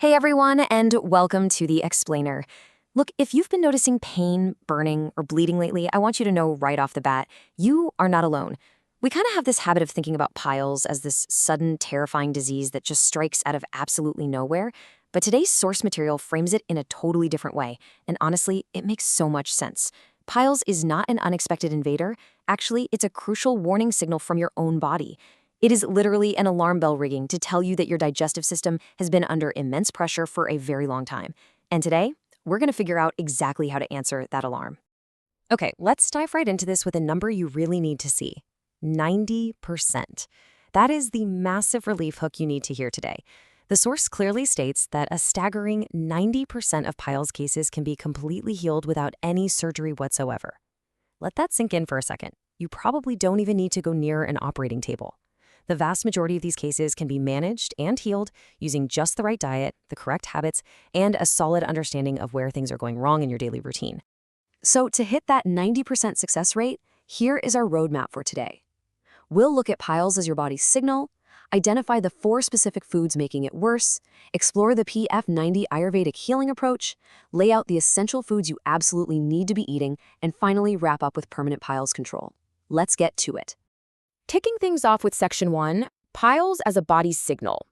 Hey everyone, and welcome to The Explainer. Look, if you've been noticing pain, burning, or bleeding lately, I want you to know right off the bat, you are not alone. We kind of have this habit of thinking about piles as this sudden, terrifying disease that just strikes out of absolutely nowhere, but today's source material frames it in a totally different way, and honestly, it makes so much sense. Piles is not an unexpected invader. Actually, it's a crucial warning signal from your own body. It is literally an alarm bell ringing to tell you that your digestive system has been under immense pressure for a very long time. And today, we're going to figure out exactly how to answer that alarm. Okay, let's dive right into this with a number you really need to see. 90%. That is the massive relief hook you need to hear today. The source clearly states that a staggering 90% of piles cases can be completely healed without any surgery whatsoever. Let that sink in for a second. You probably don't even need to go near an operating table. The vast majority of these cases can be managed and healed using just the right diet, the correct habits, and a solid understanding of where things are going wrong in your daily routine. So to hit that 90% success rate, here is our roadmap for today. We'll look at piles as your body's signal, identify the 4 specific foods making it worse, explore the PF90 Ayurvedic healing approach, lay out the essential foods you absolutely need to be eating, and finally wrap up with permanent piles control. Let's get to it. Kicking things off with Section 1, piles as a body's signal.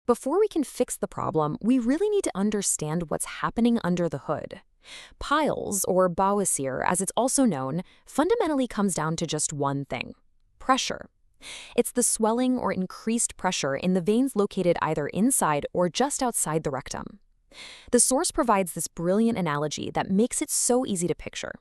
Before we can fix the problem, we really need to understand what's happening under the hood. Piles, or bowasir as it's also known, fundamentally comes down to just one thing: pressure. It's the swelling or increased pressure in the veins located either inside or just outside the rectum. The source provides this brilliant analogy that makes it so easy to picture.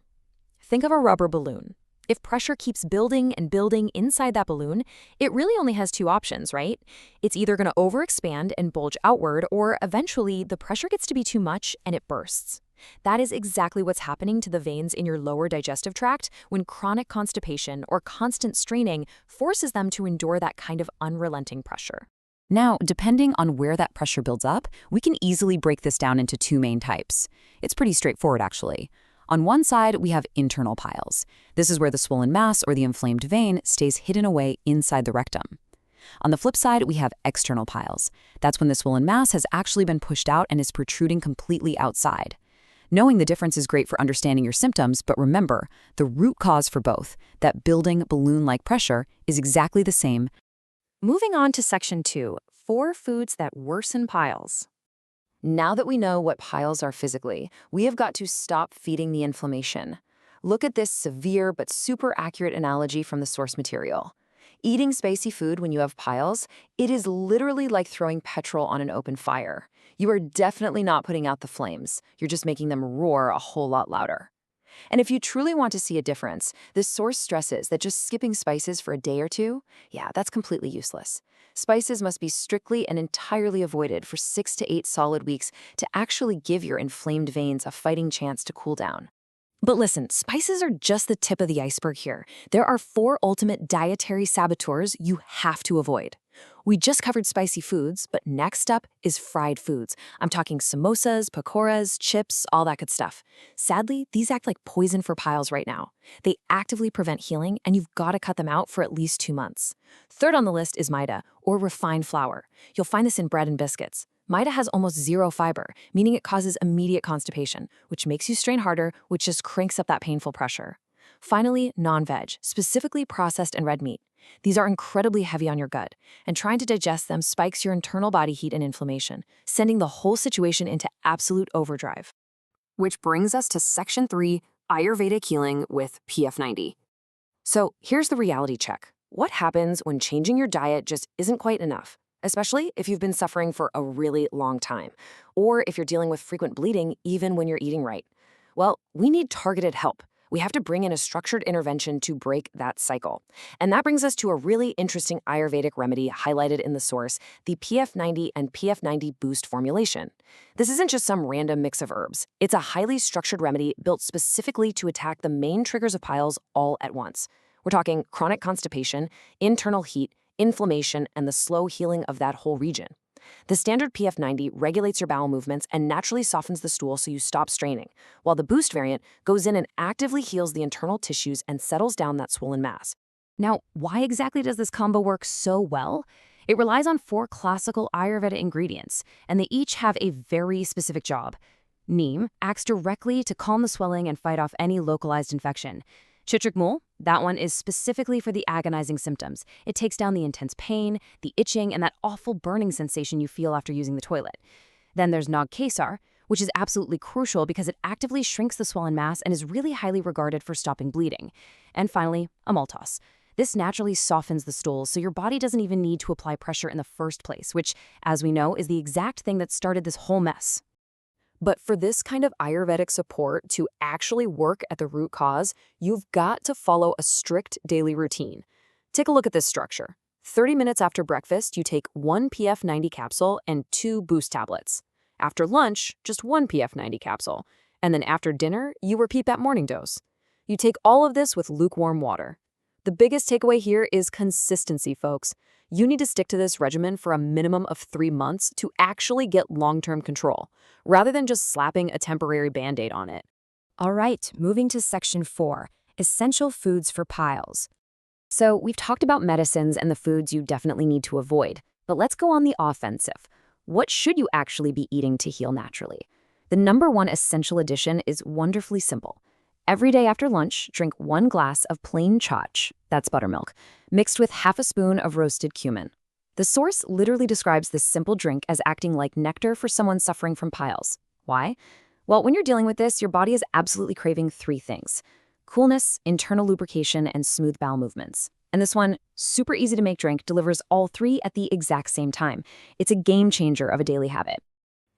Think of a rubber balloon. If pressure keeps building and building inside that balloon, it really only has 2 options, right? It's either going to overexpand and bulge outward, or eventually the pressure gets to be too much and it bursts. That is exactly what's happening to the veins in your lower digestive tract when chronic constipation or constant straining forces them to endure that kind of unrelenting pressure. Now, depending on where that pressure builds up, we can easily break this down into 2 main types. It's pretty straightforward, actually. On one side, we have internal piles. This is where the swollen mass or the inflamed vein stays hidden away inside the rectum. On the flip side, we have external piles. That's when the swollen mass has actually been pushed out and is protruding completely outside. Knowing the difference is great for understanding your symptoms, but remember, the root cause for both, that building balloon-like pressure, is exactly the same. Moving on to Section 2, 4 foods that worsen piles. Now that we know what piles are physically, we have got to stop feeding the inflammation. Look at this severe but super accurate analogy from the source material. Eating spicy food when you have piles, it is literally like throwing petrol on an open fire. You are definitely not putting out the flames. You're just making them roar a whole lot louder. And if you truly want to see a difference, this source stresses that just skipping spices for a day or 2, yeah, that's completely useless. Spices must be strictly and entirely avoided for 6 to 8 solid weeks to actually give your inflamed veins a fighting chance to cool down. But listen, spices are just the tip of the iceberg here. There are 4 ultimate dietary saboteurs you have to avoid. We just covered spicy foods, but next up is fried foods. I'm talking samosas, pakoras, chips, all that good stuff. Sadly, these act like poison for piles right now. They actively prevent healing, and you've got to cut them out for at least 2 months. Third on the list is maida, or refined flour. You'll find this in bread and biscuits. Maida has almost 0 fiber, meaning it causes immediate constipation, which makes you strain harder, which just cranks up that painful pressure. Finally, non-veg, specifically processed and red meat. These are incredibly heavy on your gut, and trying to digest them spikes your internal body heat and inflammation, sending the whole situation into absolute overdrive. Which brings us to Section 3, Ayurvedic healing with PF90. So here's the reality check. What happens when changing your diet just isn't quite enough? Especially if you've been suffering for a really long time, or if you're dealing with frequent bleeding even when you're eating right. Well, we need targeted help. We have to bring in a structured intervention to break that cycle. And that brings us to a really interesting Ayurvedic remedy highlighted in the source, the PF90 and PF90 Boost formulation. This isn't just some random mix of herbs. It's a highly structured remedy built specifically to attack the main triggers of piles all at once. We're talking chronic constipation, internal heat, inflammation, and the slow healing of that whole region. The standard PF90 regulates your bowel movements and naturally softens the stool so you stop straining, while the Boost variant goes in and actively heals the internal tissues and settles down that swollen mass. Now, why exactly does this combo work so well? It relies on 4 classical Ayurveda ingredients, and they each have a very specific job. Neem acts directly to calm the swelling and fight off any localized infection. Chitric mul, that one is specifically for the agonizing symptoms. It takes down the intense pain, the itching, and that awful burning sensation you feel after using the toilet. Then there's Nag Kesar, which is absolutely crucial because it actively shrinks the swollen mass and is really highly regarded for stopping bleeding. And finally, Amaltos. This naturally softens the stools, so your body doesn't even need to apply pressure in the first place, which, as we know, is the exact thing that started this whole mess. But for this kind of Ayurvedic support to actually work at the root cause, you've got to follow a strict daily routine. Take a look at this structure. 30 minutes after breakfast, you take 1 PF90 capsule and 2 boost tablets. After lunch, just 1 PF90 capsule. And then after dinner, you repeat that morning dose. You take all of this with lukewarm water. The biggest takeaway here is consistency, folks. You need to stick to this regimen for a minimum of 3 months to actually get long-term control, rather than just slapping a temporary Band-Aid on it. All right, moving to section 4, essential foods for piles. So we've talked about medicines and the foods you definitely need to avoid, but let's go on the offensive. What should you actually be eating to heal naturally? The number one essential addition is wonderfully simple. Every day after lunch, drink 1 glass of plain chach, that's buttermilk, mixed with half a spoon of roasted cumin. The source literally describes this simple drink as acting like nectar for someone suffering from piles. Why? Well, when you're dealing with this, your body is absolutely craving 3 things: coolness, internal lubrication, and smooth bowel movements. And this one, super easy to make drink, delivers all 3 at the exact same time. It's a game changer of a daily habit.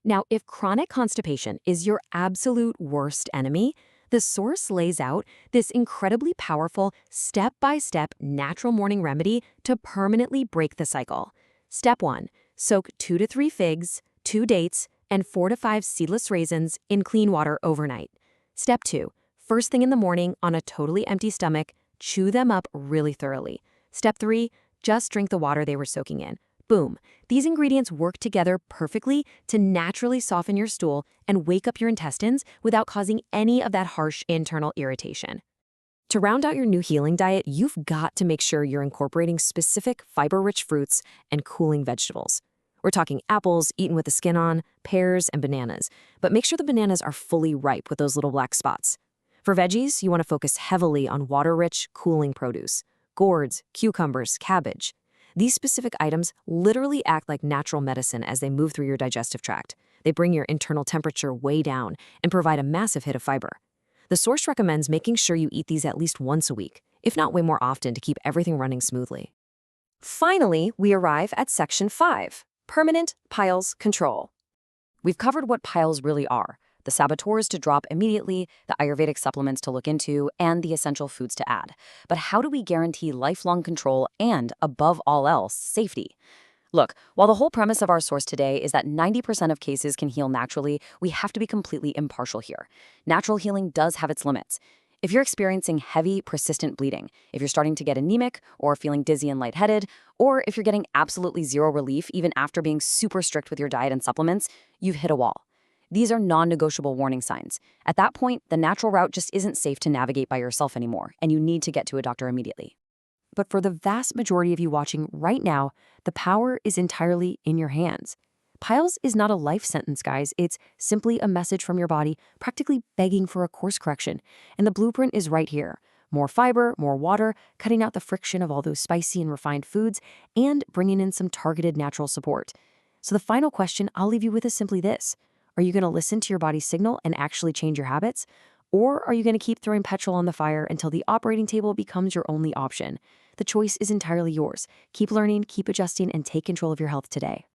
Now, if chronic constipation is your absolute worst enemy, the source lays out this incredibly powerful step-by-step natural morning remedy to permanently break the cycle. Step 1, soak 2 to 3 figs, 2 dates, and 4 to 5 seedless raisins in clean water overnight. Step 2, first thing in the morning on a totally empty stomach, chew them up really thoroughly. Step 3, just drink the water they were soaking in. Boom. These ingredients work together perfectly to naturally soften your stool and wake up your intestines without causing any of that harsh internal irritation. To round out your new healing diet, you've got to make sure you're incorporating specific fiber-rich fruits and cooling vegetables. We're talking apples eaten with the skin on, pears, and bananas, but make sure the bananas are fully ripe with those little black spots. For veggies, you want to focus heavily on water-rich, cooling produce: gourds, cucumbers, cabbage. These specific items literally act like natural medicine as they move through your digestive tract. They bring your internal temperature way down and provide a massive hit of fiber. The source recommends making sure you eat these at least once a week, if not way more often, to keep everything running smoothly. Finally, we arrive at section 5, permanent piles control. We've covered what piles really are: the saboteurs to drop immediately, the Ayurvedic supplements to look into, and the essential foods to add. But how do we guarantee lifelong control and, above all else, safety? Look, while the whole premise of our source today is that 90% of cases can heal naturally, we have to be completely impartial here. Natural healing does have its limits. If you're experiencing heavy, persistent bleeding, if you're starting to get anemic or feeling dizzy and lightheaded, or if you're getting absolutely zero relief even after being super strict with your diet and supplements, you've hit a wall. These are non-negotiable warning signs. At that point, the natural route just isn't safe to navigate by yourself anymore, and you need to get to a doctor immediately. But for the vast majority of you watching right now, the power is entirely in your hands. Piles is not a life sentence, guys. It's simply a message from your body, practically begging for a course correction. And the blueprint is right here: more fiber, more water, cutting out the friction of all those spicy and refined foods, and bringing in some targeted natural support. So the final question I'll leave you with is simply this: are you going to listen to your body's signal and actually change your habits? Or are you going to keep throwing petrol on the fire until the operating table becomes your only option? The choice is entirely yours. Keep learning, keep adjusting, and take control of your health today.